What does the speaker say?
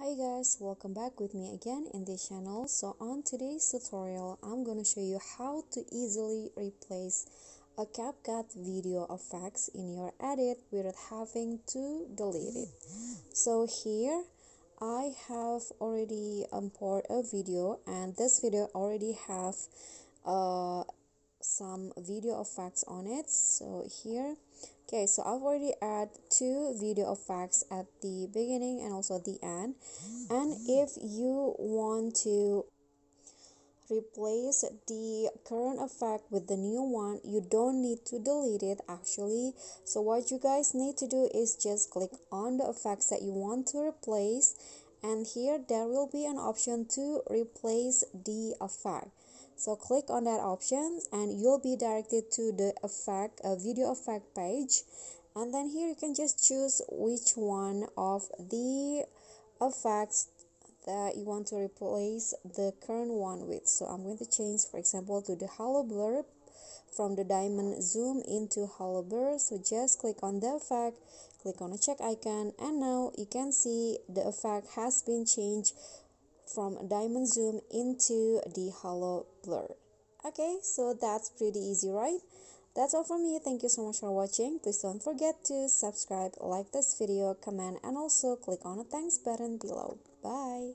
Hi guys, welcome back with me again in this channel. So on today's tutorial, I'm gonna show you how to easily replace a CapCut video effects in your edit without having to delete it. So here I have already import a video, and this video already have uh, some video effects on it. So here, okay, so I've already add two video effects at the beginning and also at the end. And if you want to replace the current effect with the new one, you don't need to delete it actually. So what you guys need to do is just click on the effects that you want to replace, and here there will be an option to replace the effect. So click on that option and you'll be directed to the effect video effect page, and then here you can just choose which one of the effects that you want to replace the current one with. So I'm going to change, for example, to the hollow blur, from the diamond zoom into hollow blur. So just click on the effect, click on a check icon, and now you can see the effect has been changed from diamond zoom into the hollow blur. Okay, so that's pretty easy, right? That's all from me. Thank you so much for watching. Please don't forget to subscribe, like this video, comment, and also click on the thanks button below. Bye.